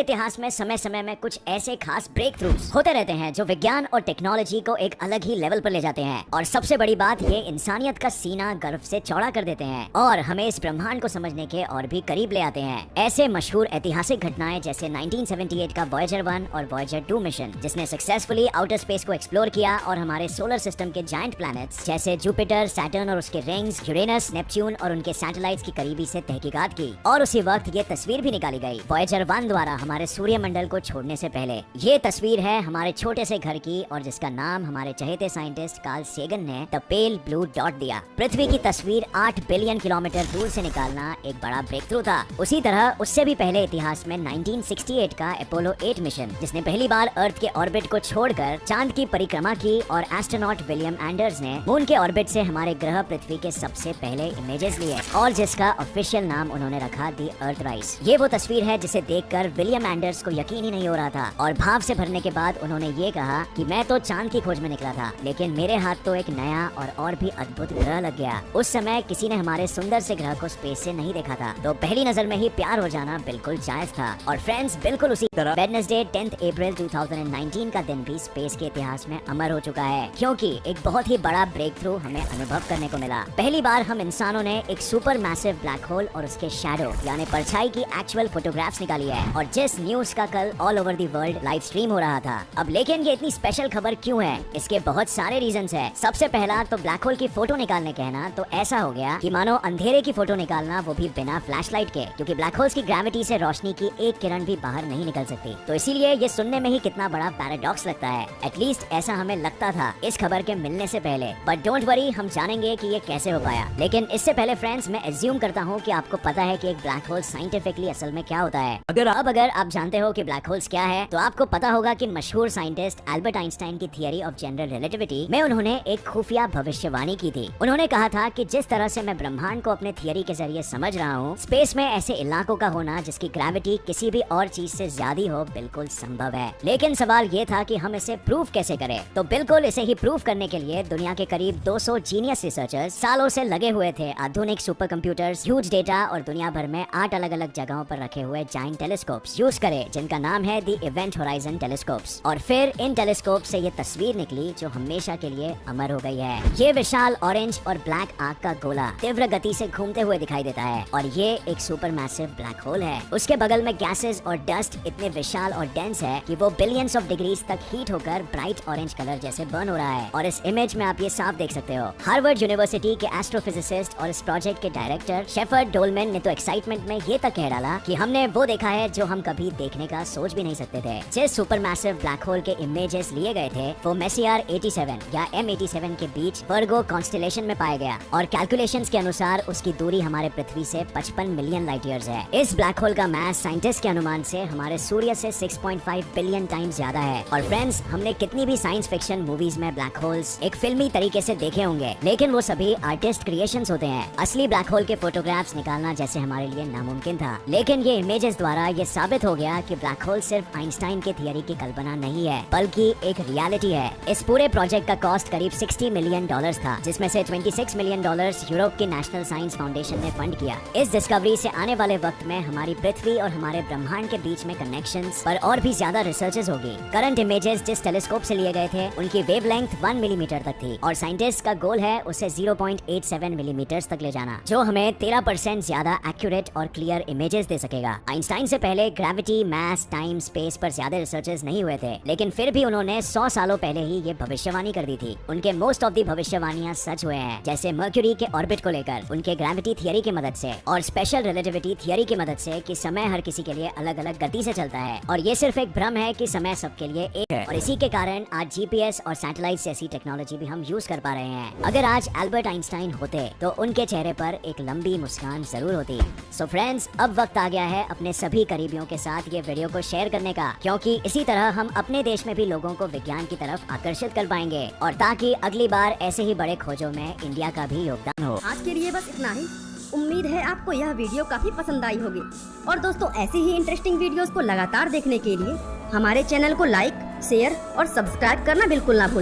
इतिहास में समय समय में कुछ ऐसे खास ब्रेक थ्रूज होते रहते हैं जो विज्ञान और टेक्नोलॉजी को एक अलग ही लेवल पर ले जाते हैं। और सबसे बड़ी बात ये इंसानियत का सीना गर्व से चौड़ा कर देते हैं और हमें इस ब्रह्मांड को समझने के और भी करीब ले आते हैं। ऐसे मशहूर ऐतिहासिक घटनाएं जैसे 1978 का वॉयेजर 1 और वॉयेजर 2 मिशन, जिसने सक्सेसफुली आउटर स्पेस को एक्सप्लोर किया और हमारे सोलर सिस्टम के जायंट प्लैनेट्स जैसे जुपिटर, सैटर्न और उसके रिंग्स, यूरेनस, नेपच्यून और उनके सैटेलाइट्स की करीबी से तहकीकात की। और उसी वक्त ये तस्वीर भी निकाली गई वॉयेजर 1 द्वारा हमारे सूर्यमंडल को छोड़ने से पहले। ये तस्वीर है हमारे छोटे से घर की और जिसका नाम हमारे चहेते साइंटिस्ट कार्ल सेगन ने द पेल ब्लू डॉट दिया। पृथ्वी की तस्वीर 8 बिलियन किलोमीटर दूर से निकालना एक बड़ा ब्रेक थ्रू था। उसी तरह उससे भी पहले इतिहास में 1968 का अपोलो 8 मिशन, जिसने पहली बार अर्थ के ऑर्बिट को छोड़कर चांद की परिक्रमा की, और एस्ट्रोनॉट विलियम एंडर्स ने मून के ऑर्बिट से हमारे ग्रह पृथ्वी के सबसे पहले इमेजेस लिए और जिसका ऑफिशियल नाम उन्होंने रखा दी अर्थ राइज। ये वो तस्वीर है जिसे देखकर विलियम एंडर्स को यकीन ही नहीं हो रहा था और भाव से भरने के बाद उन्होंने ये कहा कि मैं तो चांद की खोज में निकला था, लेकिन मेरे हाथ तो एक नया और भी अद्भुत ग्रह लग गया। उस समय किसी ने हमारे सुंदर से ग्रह को स्पेस से नहीं देखा था, तो पहली नजर में ही प्यार हो जाना बिल्कुल जायज था। और फ्रेंड्स, बिल्कुल उसी तरह वेडनेसडे 10 अप्रैल 2019 का दिन भी स्पेस के इतिहास में अमर हो चुका है, क्योंकि एक बहुत ही बड़ा ब्रेक थ्रू हमें अनुभव करने को मिला। पहली बार हम इंसानों ने एक सुपर मैसिव ब्लैक होल और उसके शैडो यानी परछाई की एक्चुअल फोटोग्राफ्स निकाली है, और जिस न्यूज का कल all over the world live stream हो रहा था। अब लेकिन ये इतनी स्पेशल खबर क्यों है? इसके बहुत सारे रीजंस है। सबसे पहला तो ब्लैक होल की फोटो निकालने कहना तो ऐसा हो गया कि मानो अंधेरे की फोटो निकालना, वो भी बिना फ्लैशलाइट के, क्योंकि ब्लैक होल्स की ग्रेविटी से रोशनी की एक किरण भी बाहर नहीं निकल सकती। तो इसीलिए ये सुनने में ही कितना बड़ा पैराडॉक्स लगता है। एटलीस्ट ऐसा हमें लगता था इस खबर के मिलने से पहले। बट डोंट वरी, हम जानेंगे कि ये कैसे हो पाया। लेकिन इससे पहले फ्रेंड्स, मैं एज्यूम करता हूँ कि आपको पता है कि एक ब्लैक होल साइंटिफिकली असल में क्या होता है। अगर आप जानते हो कि ब्लैक होल्स क्या है, तो आपको पता होगा कि मशहूर साइंटिस्ट एल्बर्ट आइंस्टाइन की थियरी ऑफ जनरल रिलेटिविटी में उन्होंने एक खुफिया भविष्यवाणी की थी। उन्होंने कहा था कि जिस तरह से मैं ब्रह्मांड को अपने थियरी के जरिए समझ रहा हूँ, स्पेस में ऐसे इलाकों का होना जिसकी ग्रेविटी किसी भी और चीज से ज्यादा हो बिल्कुल संभव है। लेकिन सवाल ये था कि हम इसे प्रूव कैसे करें। तो बिल्कुल इसे ही प्रूव करने के लिए दुनिया के करीब 200 जीनियस रिसर्चर्स सालों से लगे हुए थे। आधुनिक सुपर कंप्यूटर्स, ह्यूज डेटा और दुनिया भर में 8 अलग अलग जगहों पर रखे हुए जायंट टेलीस्कोप्स यूज करे, जिनका नाम है दी इवेंट होराइजन टेलीस्कोप्स। और फिर इन टेलीस्कोप से ये तस्वीर निकली जो हमेशा के लिए अमर हो गई है। ये विशाल ऑरेंज और ब्लैक आग का गोला तीव्र गति से घूमते हुए दिखाई देता है, और ये एक सुपर मैसिव ब्लैक होल है। उसके बगल में गैसेस और डस्ट इतने विशाल और डेंस है कि वो बिलियंस ऑफ डिग्रीज तक हीट होकर ब्राइट ऑरेंज कलर जैसे बर्न हो रहा है। और इस इमेज में आप ये साफ देख सकते हो। हार्वर्ड यूनिवर्सिटी के एस्ट्रोफिजिसिस्ट और इस प्रोजेक्ट के डायरेक्टर शेफर्ड डोलमैन ने तो एक्साइटमेंट में ये तक कह डाला कि हमने वो देखा है जो हम कभी देखने का सोच भी नहीं सकते थे। जिस सुपर मैसिव ब्लैक होल के इमेजेस लिए गए थे वो मेसिआर 87 या M87 के बीच वर्गो कॉन्स्टेलेशन में पाया गया, और कैलकुलेशंस के अनुसार उसकी दूरी हमारे पृथ्वी से 55 मिलियन लाइट ईयर्स है। इस ब्लैक होल का मास साइंटिस्ट के अनुमान से हमारे सूर्य से 6.5 बिलियन टाइम्स ज्यादा है। और फ्रेंड्स, हमने कितनी भी साइंस फिक्शन मूवीज में ब्लैक होल्स एक फिल्मी तरीके से देखे होंगे, लेकिन वो सभी आर्टिस्ट क्रिएशंस होते हैं। असली ब्लैक होल के फोटोग्राफ्स निकालना जैसे हमारे लिए नामुमकिन था। लेकिन ये इमेजेस द्वारा ये साबित हो गया कि ब्लैक होल सिर्फ आइंस्टाइन के थियरी की कल्पना नहीं है, बल्कि एक रियलिटी है। इस पूरे प्रोजेक्ट का कॉस्ट करीब $60 मिलियन था, जिसमें से $26 मिलियन यूरोप की नेशनल साइंस फाउंडेशन ने फंड किया। इस डिस्कवरी से आने वाले वक्त में हमारी पृथ्वी और हमारे ब्रह्मांड के बीच में कनेक्शंस पर और भी ज्यादा रिसर्चेस होगी। करंट इमेजेस जिस टेलीस्कोप से लिए गए थे उनकी वेवलेंथ 1 मिलीमीटर तक थी, और साइंटिस्ट का गोल है उसे 0.87 मिलीमीटर तक ले जाना, जो हमें 13% ज्यादा एक्यूरेट और क्लियर इमेजेस दे सकेगा। आइंस्टाइन से पहले ग्रेविटी, मैस, टाइम, स्पेस पर ज्यादा रिसर्चेस नहीं हुए थे, लेकिन फिर भी उन्होंने 100 सालों पहले ही ये भविष्यवाणी कर दी थी। उनके मोस्ट ऑफ दी भविष्यवाणियां सच हुए हैं, जैसे मर्क्यूरी के ऑर्बिट को लेकर, उनके ग्रेविटी थियरी की मदद से और स्पेशल रिलेटिविटी थियरी की मदद से कि समय हर किसी के लिए अलग अलग गति से चलता है, और ये सिर्फ एक भ्रम है कि समय सबके लिए एक है। और इसी के कारण आज जीपीएस और सैटेलाइट जैसी टेक्नोलॉजी भी हम यूज कर पा रहे हैं। अगर आज एल्बर्ट आइंस्टाइन होते तो उनके चेहरे पर एक लंबी मुस्कान जरूर होती। सो फ्रेंड्स, अब वक्त आ गया है अपने सभी करीबियों के साथ ये वीडियो को शेयर करने का, क्योंकि इसी तरह हम अपने देश में भी लोगों को विज्ञान की तरफ आकर्षित कर पाएंगे, और ताकि अगली बार ऐसे ही बड़े खोजों में इंडिया का भी योगदान हो। आज के लिए बस इतना ही। उम्मीद है आपको यह वीडियो काफी पसंद आई होगी। और दोस्तों, ऐसी ही इंटरेस्टिंग वीडियोस को लगातार देखने के लिए हमारे चैनल को लाइक, शेयर और सब्सक्राइब करना बिल्कुल ना भूलें।